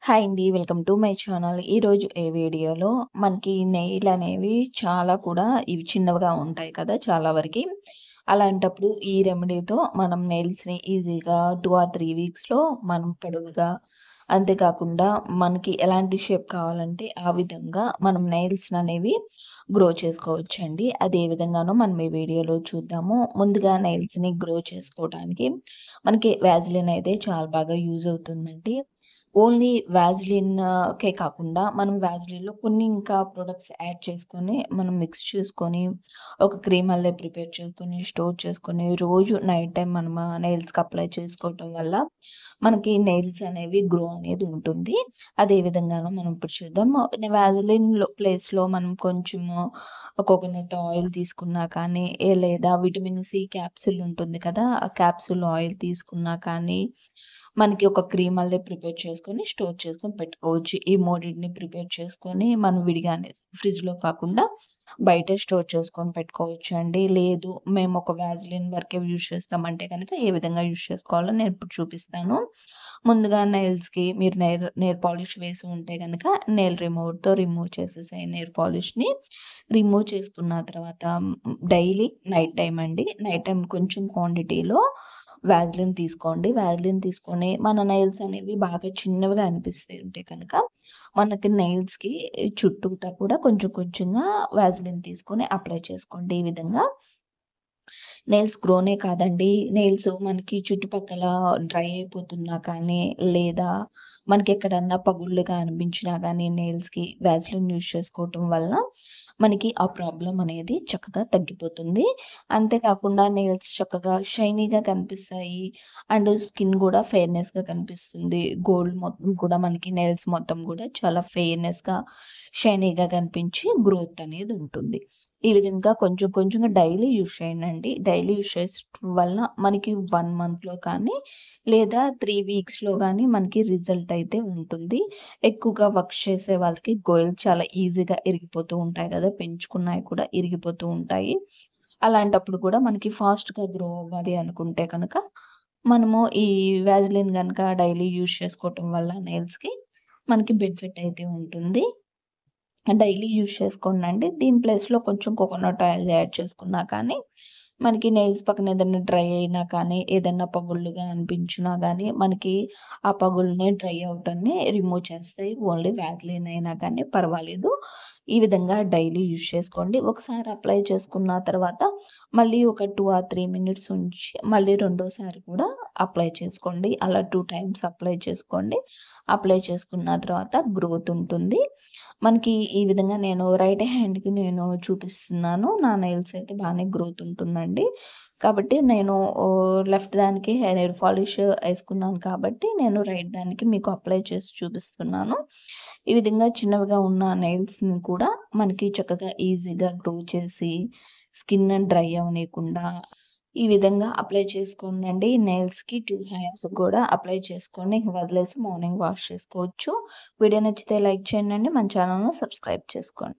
Hi అండి. Welcome to my channel. ఈరోజు ఈ వీడియోలో మనకి నెయిల్ అనేవి చాలా కూడా ఇవి చిన్నవిగా ఉంటాయి కదా! చాలా వరకి. అలాంటప్పుడు ఈ రెమెడీతో మనం నెయిల్స్‌ని ఈజీగా 2 ఆర్ 3 వీక్స్‌లో మనం పొడవుగా, అంతేకాకుండా మనకి ఎలాంటి షేప్ కావాలంటే ఆ విధంగా మనం నెయిల్స్‌ననేవి గ్రో చేసుకోవచ్చండి. అది ఏ విధంగానో మనం ఈ వీడియోలో చూద్దాము. ముందుగా నెయిల్స్‌ని గ్రో చేసుకోవడానికి మనకి వాజిలిన్ అయితే చాలా బాగా యూజ్ అవుతుందండి. ఓన్లీ వాజిలిన్‌కే కాకుండా మనం వాజిలిన్‌లో కొన్ని ఇంకా ప్రొడక్ట్స్ యాడ్ చేసుకొని, మనం మిక్స్ చేసుకొని, ఒక క్రీమ్ అల్లే ప్రిపేర్ చేసుకొని, స్టోర్ చేసుకొని, రోజు నైట్ టైమ్ మనం నెయిల్స్‌కి అప్లై చేసుకోవటం వల్ల మనకి నెయిల్స్ అనేవి గ్రో అనేది ఉంటుంది. అదే విధంగాను మనం ఇప్పుడు చూద్దాం. వాజిలిన్‌లో ప్లేస్‌లో మనం కొంచెము కోకోనట్ ఆయిల్ తీసుకున్నా కానీ, లేదా విటమిన్ సి క్యాప్సూల్ ఉంటుంది కదా! ఆ క్యాప్సూల్ ఆయిల్ తీసుకున్నా కానీ, మనకి ఒక క్రీమ్ అల్లే ప్రిపేర్ చేసుకొని, స్టోర్ చేసుకొని పెట్టుకోవచ్చు. ఈ మూడిటిని ప్రిపేర్ చేసుకొని, మనం విడిగానే ఫ్రిడ్జ్‌లో కాకుండా బయటే స్టోర్ చేసుకొని పెట్టుకోవచ్చండి. లేదు మేము ఒక వాజిలిన్ వరకే యూజ్ చేస్తామంటే గనక ఏ విధంగా యూజ్ చేసుకోవాలో నేను ఇప్పుడు చూపిస్తాను. ముందుగా నెయిల్స్‌కి మీరు నెయిల్ పాలిష్ వేసి ఉంటే గనక నెయిల్ రిమూవర్‌తో రిమూవ్ చేసేసేయండి నెయిల్ పాలిష్‌ని. రిమూవ్ చేసుకున్న తర్వాత డైలీ నైట్ టైమ్ అండి. నైట్ టైమ్ కొంచెం క్వాంటిటీలో వాజిలిన్ తీసుకోండి. వాజిలిన్ తీసుకొని మన నెయిల్స్ అనేవి బాగా చిన్నవిగా అనిపిస్తూ ఉంటే కనుక, మనకి నెయిల్స్‌కి చుట్టూతా కూడా కొంచెం కొంచెంగా వాజిలిన్ తీసుకొని అప్లై చేసుకోండి. ఈ విధంగా నెయిల్స్ గ్రోనే కాదండి. నెయిల్స్ మనకి చుట్టుపక్కల డ్రై అయిపోతున్నా కానీ, లేదా మనకెక్కడన్నా పగుళ్ళుగా అనిపించినా గానీ నెయిల్స్‌కి వాజిలిన్ యూజ్ చేసుకోవటం వల్ల మనకి ఆ ప్రాబ్లమ్ అనేది చక్కగా తగ్గిపోతుంది. అంతేకాకుండా నెయిల్స్ చక్కగా షైనీగా కనిపిస్తాయి. అండ్ స్కిన్ గూడా ఫెయిర్‌నెస్‌గా కనిపిస్తుంది. గోల్డ్ మొత్తం కూడా మనకి నెయిల్స్ మొత్తం గూడా చాలా ఫెయిర్‌నెస్‌గా, షైనీగా కనిపించి గ్రోత్ అనేది ఉంటుంది. ఈ విధంగా కొంచెం కొంచెంగా డైలీ యూజ్ చేయండండి. డైలీ యూజ్ చేయడం వల్ల మనకి 1 మంత్‌లో కానీ, లేదా 3 వీక్స్‌లో గానీ మనకి రిజల్ట్ అయితే ఉంటుంది. ఎక్కువగా వర్క్ చేసే వాళ్ళకి గోళ్ళు చాలా ఈజీగా ఇరిగిపోతూ ఉంటాయి గదా! పెంచుకున్నయి కూడా ఇరిగిపోతూ ఉంటాయి. అలాంటప్పుడు కూడా మనకి ఫాస్ట్‌గా గ్రో అవ్వాలి అనుకుంటే కనుక, మనము ఈ వాజిలిన్ గనక డైలీ యూజ్ చేసుకోవటం వల్ల నెయిల్స్‌కి మనకి బెనిఫిట్ అయితే ఉంటుంది. డైలీ యూజ్ చేసుకోండండి. దీని ప్లేస్‌లో కొంచెం కోకోనట్ ఆయిల్ యాడ్ చేసుకున్నా కానీ, మనకి నెయిల్స్ పక్కన ఏదన్నా డ్రై అయినా కానీ, ఏదన్నా పగుళ్ళుగా అనిపించినా గానీ, మనకి ఆ పగుళ్ళని, డ్రై ఔట్‌ని రిమూవ్ చేస్తాయి. ఓన్లీ వాజిలిన్ అయినా కానీ పర్వాలేదు. ఈ విధంగా డైలీ యూజ్ చేసుకోండి. ఒకసారి అప్లై చేసుకున్న తర్వాత, మళ్ళీ ఒక 2 ఆర్ 3 మినిట్స్ ఉంచి, మళ్ళీ రెండోసారి కూడా అప్లై చేసుకోండి. అలా 2 టైమ్స్ అప్లై చేసుకోండి. అప్లై చేసుకున్న తర్వాత గ్రోత్ ఉంటుంది. మనకి ఈ విధంగా నేను రైట్ హ్యాండ్‌కి నేను చూపిస్తున్నాను. నా నెయిల్స్ అయితే బానే గ్రోత్ ఉంటుందండి. కాబట్టి నేను లెఫ్ట్ దానికి నెయిల్ పాలిష్ ఏసుకున్నాను కాబట్టి, నేను రైట్ దానికి మీకు అప్లై చేసి చూపిస్తున్నాను. ఈ విధంగా చిన్నవిగా ఉన్న నెయిల్స్‌ని కూడా మనకి చక్కగా ఈజీగా గ్రో చేసి, స్కిన్ డ్రై అవ్వనీయకుండా ఈ విధంగా అప్లై చేసుకోండండి. నెయిల్స్‌కి 2 హ్యాండ్స్‌కి కూడా అప్లై చేసుకొని వదిలేసి మార్నింగ్ వాష్ చేసుకోవచ్చు. వీడియో నచ్చితే లైక్ చేయండి. మన ఛానెల్‌ని సబ్స్క్రైబ్ చేసుకోండి.